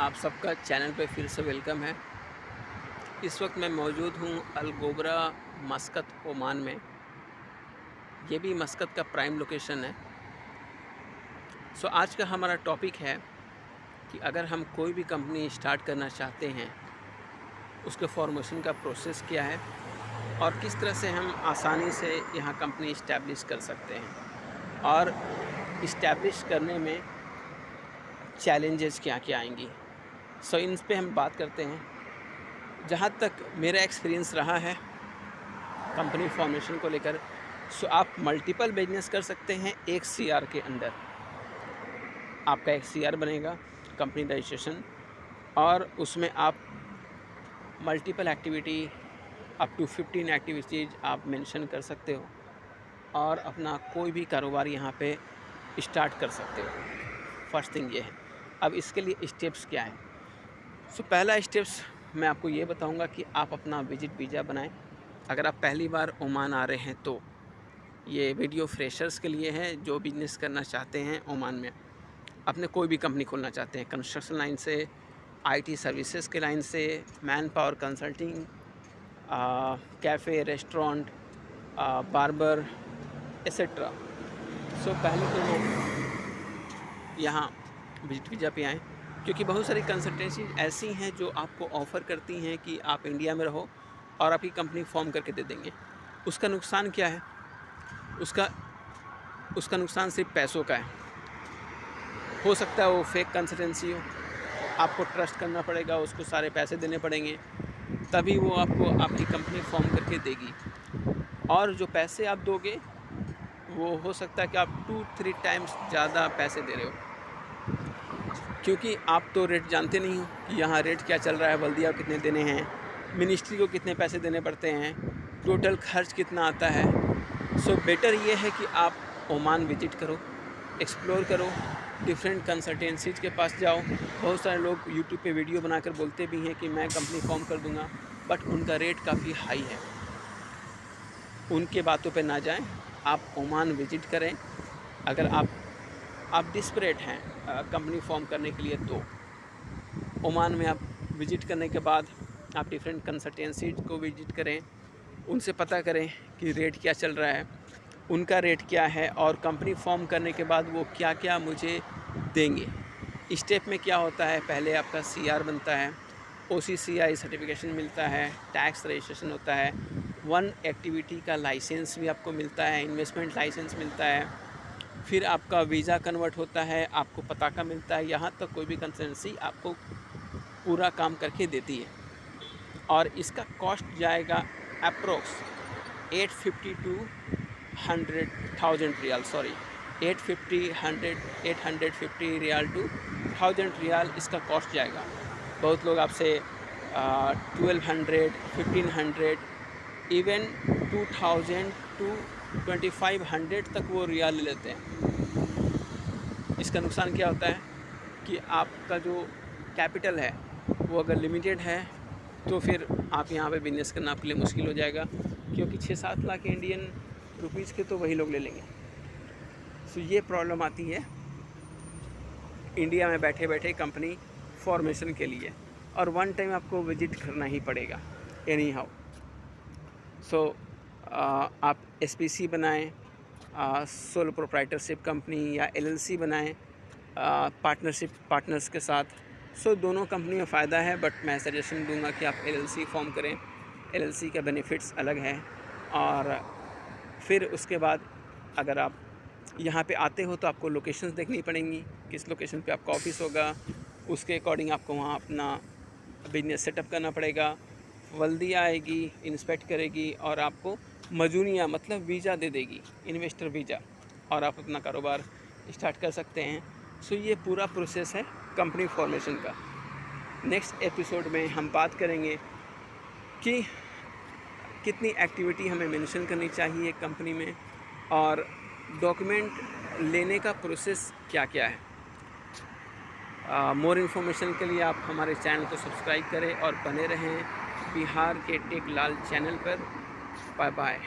आप सबका चैनल पे फिर से वेलकम है। इस वक्त मैं मौजूद हूँ अल गोबरा मस्कत ओमान में। ये भी मस्कत का प्राइम लोकेशन है। आज का हमारा टॉपिक है कि अगर हम कोई भी कंपनी स्टार्ट करना चाहते हैं, उसके फॉर्मेशन का प्रोसेस क्या है और किस तरह से हम आसानी से यहाँ कंपनी इस्टेब्लिश कर सकते हैं और इस्टेब्लिश करने में चैलेंजेस क्या-क्या आएँगी। इन पे हम बात करते हैं। जहाँ तक मेरा एक्सपीरियंस रहा है कंपनी फॉर्मेशन को लेकर, आप मल्टीपल बिजनेस कर सकते हैं एक सीआर के अंदर। आपका एक सीआर बनेगा, कंपनी रजिस्ट्रेशन, और उसमें आप multiple activity up to 15 activities आप मेंशन कर सकते हो और अपना कोई भी कारोबार यहाँ पे स्टार्ट कर सकते हो। फर्स्ट थिंग ये है। अब इसके लिए स्टेप्स क्या हैं? पहला स्टेप्स मैं आपको ये बताऊँगा कि आप अपना विज़िट वीज़ा बनाएँ। अगर आप पहली बार ओमान आ रहे हैं तो ये वीडियो फ्रेशर्स के लिए है जो बिज़नेस करना चाहते हैं ओमान में। अपने कोई भी कंपनी खोलना चाहते हैं, कंस्ट्रक्शन लाइन से, आईटी सर्विसेज के लाइन से, man power consulting, cafe, restaurant, barber etcetera. पहले तो यहाँ विज़िट वीज़ा पे आएँ, क्योंकि बहुत सारी कंसल्टेंसीज़ ऐसी हैं जो आपको ऑफ़र करती हैं कि आप इंडिया में रहो और आपकी कंपनी फ़ॉर्म करके दे देंगे। उसका नुकसान क्या है? उसका उसका नुकसान सिर्फ़ पैसों का है। हो सकता है वो फेक कंसल्टेंसी हो, आपको ट्रस्ट करना पड़ेगा, उसको सारे पैसे देने पड़ेंगे, तभी वो आपको आपकी कंपनी फ़ॉर्म करके देगी। और जो पैसे आप दोगे, वो हो सकता है कि आप 2-3 टाइम्स ज़्यादा पैसे दे रहे हो। क्योंकि आप तो रेट जानते नहीं हो कि यहाँ रेट क्या चल रहा है, बल्दिया को कितने देने हैं, मिनिस्ट्री को कितने पैसे देने पड़ते हैं, टोटल खर्च कितना आता है। बेटर ये है कि आप ओमान विज़िट करो, एक्सप्लोर करो, डिफरेंट कंसल्टेंसीज़ के पास जाओ। बहुत सारे लोग यूट्यूब पे वीडियो बनाकर बोलते भी हैं कि मैं कंपनी फॉर्म कर दूँगा, बट उनका रेट काफ़ी हाई है। उनके बातों पे ना जाएँ, आप ओमान विज़िट करें। अगर आप डिस्परेट हैं कंपनी फॉर्म करने के लिए, तो ओमान में आप विज़िट करने के बाद आप डिफरेंट कंसल्टेंसीज़ को विज़िट करें, उनसे पता करें कि रेट क्या चल रहा है, उनका रेट क्या है और कंपनी फॉर्म करने के बाद वो क्या-क्या मुझे देंगे। स्टेप में क्या होता है, पहले आपका सीआर बनता है, ओसीसीआई सर्टिफिकेशन मिलता है, टैक्स रजिस्ट्रेशन होता है, 1 एक्टिविटी का लाइसेंस भी आपको मिलता है, इन्वेस्टमेंट लाइसेंस मिलता है, फिर आपका वीज़ा कन्वर्ट होता है, आपको पताका मिलता है। यहाँ तक कोई भी कंसल्टेंसी आपको पूरा काम करके देती है और इसका कॉस्ट जाएगा approx 850 to 100,000 riyal, 850 riyal to 1000 riyal इसका कॉस्ट जाएगा। बहुत लोग आपसे 1200, 1500, इवन 2000 टू 2500 तक वो रियाल ले लेते हैं। इसका नुकसान क्या होता है कि आपका जो कैपिटल है वो अगर लिमिटेड है, तो फिर आप यहाँ पे बिज़नेस करना आपके लिए मुश्किल हो जाएगा, क्योंकि 6-7 लाख इंडियन रुपीज़ के तो वही लोग ले लेंगे। ये प्रॉब्लम आती है इंडिया में बैठे-बैठे कंपनी फॉर्मेशन के लिए, और वन टाइम आपको विज़िट करना ही पड़ेगा एनी हाउ। आप एसपीसी बनाएं, सोलो प्रोप्राइटरशिप कंपनी या एलएलसी बनाएं पार्टनर्स के साथ। दोनों कंपनी में फ़ायदा है, बट मैं सजेशन दूंगा कि आप एलएलसी फॉर्म करें। एलएलसी का बेनिफिट्स अलग है। और फिर उसके बाद अगर आप यहाँ पे आते हो तो आपको लोकेशंस देखनी पड़ेंगी, किस लोकेशन पे आपका ऑफिस होगा, उसके अकॉर्डिंग आपको वहाँ अपना बिजनेस सेटअप करना पड़ेगा। बल्दिया आएगी, इंस्पेक्ट करेगी और आपको मजूनिया मतलब वीज़ा दे देगी, इन्वेस्टर वीज़ा, और आप अपना कारोबार स्टार्ट कर सकते हैं। ये पूरा प्रोसेस है कंपनी फॉर्मेशन का। नेक्स्ट एपिसोड में हम बात करेंगे कि कितनी एक्टिविटी हमें मेंशन करनी चाहिए कंपनी में और डॉक्यूमेंट लेने का प्रोसेस क्या-क्या है। मोर इन्फॉर्मेशन के लिए आप हमारे चैनल को सब्सक्राइब करें और बने रहें बिहार के टेक लाल चैनल पर। Bye bye.